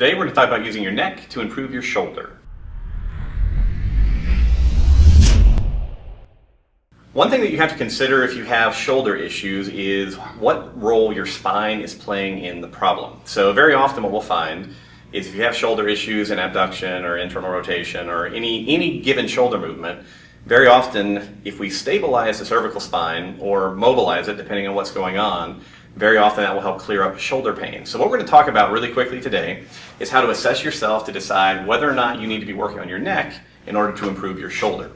Today we're going to talk about using your neck to improve your shoulder. One thing that you have to consider if you have shoulder issues is what role your spine is playing in the problem. So very often what we'll find is if you have shoulder issues in abduction or internal rotation or any given shoulder movement, very often if we stabilize the cervical spine or mobilize it depending on what's going on, very often that will help clear up shoulder pain. So what we're going to talk about really quickly today is how to assess yourself to decide whether or not you need to be working on your neck in order to improve your shoulder.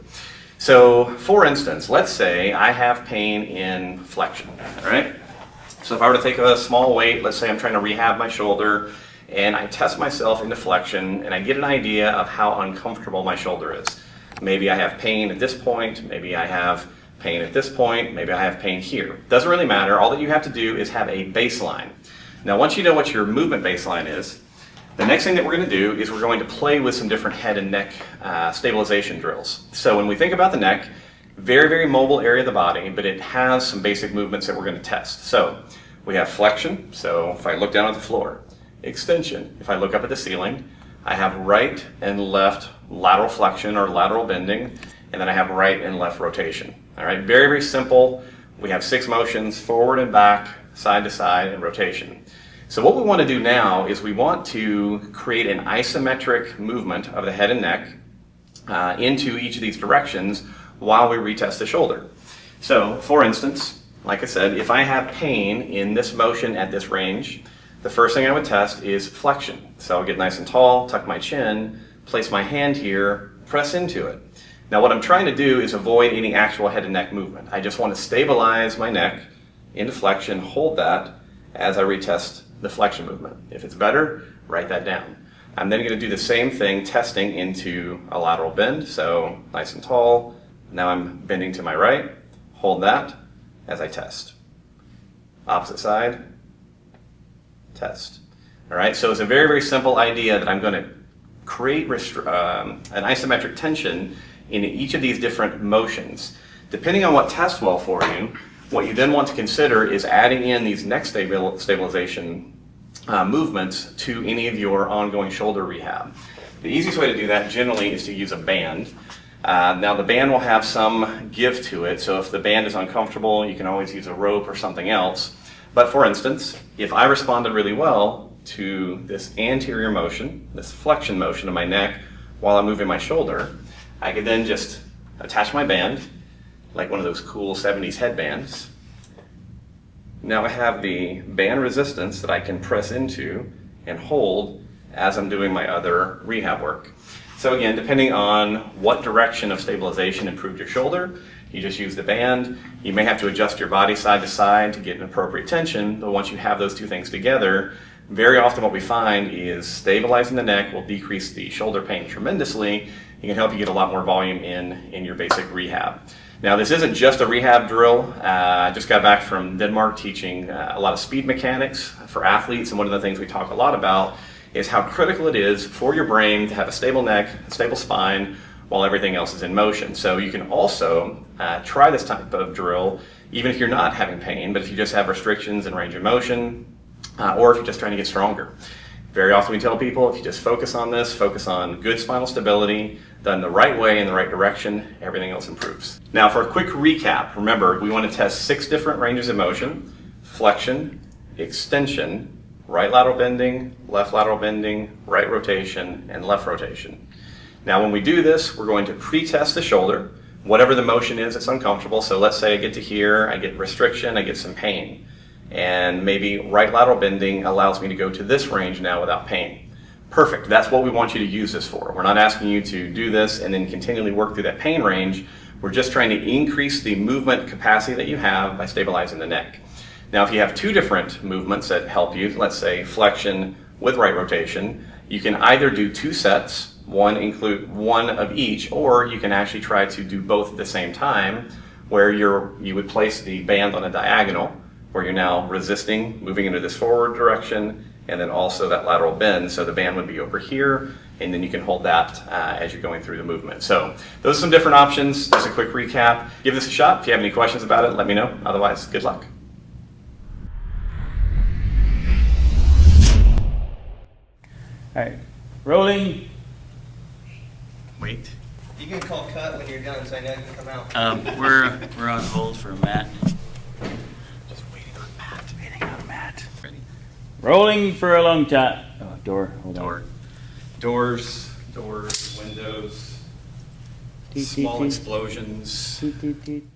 So for instance, let's say I have pain in flexion, all right? So if I were to take a small weight, let's say I'm trying to rehab my shoulder, and I test myself into flexion and I get an idea of how uncomfortable my shoulder is. Maybe I have pain at this point, maybe I have pain at this point, maybe I have pain here. Doesn't really matter. All that you have to do is have a baseline. Now once you know what your movement baseline is, the next thing that we're going to do is we're going to play with some different head and neck stabilization drills. So when we think about the neck, very, very mobile area of the body, but it has some basic movements that we're going to test. So we have flexion, so if I look down at the floor. Extension, if I look up at the ceiling. I have right and left lateral flexion or lateral bending, and then I have right and left rotation. All right, very, very simple. We have 6 motions, forward and back, side to side, and rotation. So what we want to do now is we want to create an isometric movement of the head and neck into each of these directions while we retest the shoulder. So for instance, like I said, if I have pain in this motion at this range, the first thing I would test is flexion. So I'll get nice and tall, tuck my chin, place my hand here, press into it. Now what I'm trying to do is avoid any actual head and neck movement. I just want to stabilize my neck into flexion, hold that as I retest the flexion movement. If it's better, write that down. I'm then going to do the same thing testing into a lateral bend. So nice and tall. Now I'm bending to my right, hold that as I test. Opposite side, test. All right, so it's a very, very simple idea that I'm going to create an isometric tension in each of these different motions. Depending on what tests well for you, what you then want to consider is adding in these neck stabilization movements to any of your ongoing shoulder rehab. The easiest way to do that generally is to use a band. Now the band will have some give to it, so if the band is uncomfortable, you can always use a rope or something else. But for instance, if I responded really well to this anterior motion, this flexion motion of my neck while I'm moving my shoulder, I could then just attach my band, like one of those cool 70s headbands. Now I have the band resistance that I can press into and hold as I'm doing my other rehab work. So again, depending on what direction of stabilization improved your shoulder, you just use the band. You may have to adjust your body side to side to get an appropriate tension, but once you have those two things together, very often what we find is stabilizing the neck will decrease the shoulder pain tremendously. It can help you get a lot more volume in your basic rehab. Now this isn't just a rehab drill. I just got back from Denmark teaching a lot of speed mechanics for athletes, and one of the things we talk a lot about is how critical it is for your brain to have a stable neck, a stable spine, while everything else is in motion. So you can also try this type of drill even if you're not having pain, but if you just have restrictions in range of motion, or if you're just trying to get stronger. Very often we tell people if you just focus on this, focus on good spinal stability, done the right way in the right direction, everything else improves. Now for a quick recap, remember we want to test 6 different ranges of motion: flexion, extension, right lateral bending, left lateral bending, right rotation, and left rotation. Now when we do this, we're going to pre-test the shoulder, whatever the motion is that's uncomfortable. So let's say I get to here, I get restriction, I get some pain. And maybe right lateral bending allows me to go to this range now without pain. Perfect, that's what we want you to use this for. We're not asking you to do this and then continually work through that pain range. We're just trying to increase the movement capacity that you have by stabilizing the neck. Now if you have 2 different movements that help you, let's say flexion with right rotation, you can either do 2 sets, include one of each, or you can actually try to do both at the same time, where you would place the band on a diagonal, where you're now resisting, moving into this forward direction, and then also that lateral bend. So the band would be over here, and then you can hold that as you're going through the movement. So those are some different options. Just a quick recap. Give this a shot. If you have any questions about it, let me know. Otherwise, good luck. right, rolling. Wait. You can call cut when you're done, so I know I can come out. We're on hold for Matt. Just waiting on Matt. Waiting on Matt. Ready? Rolling for a long time. Oh, door, hold Door. Doors, windows, Toot, toot, small toot. explosions. Toot, toot, toot.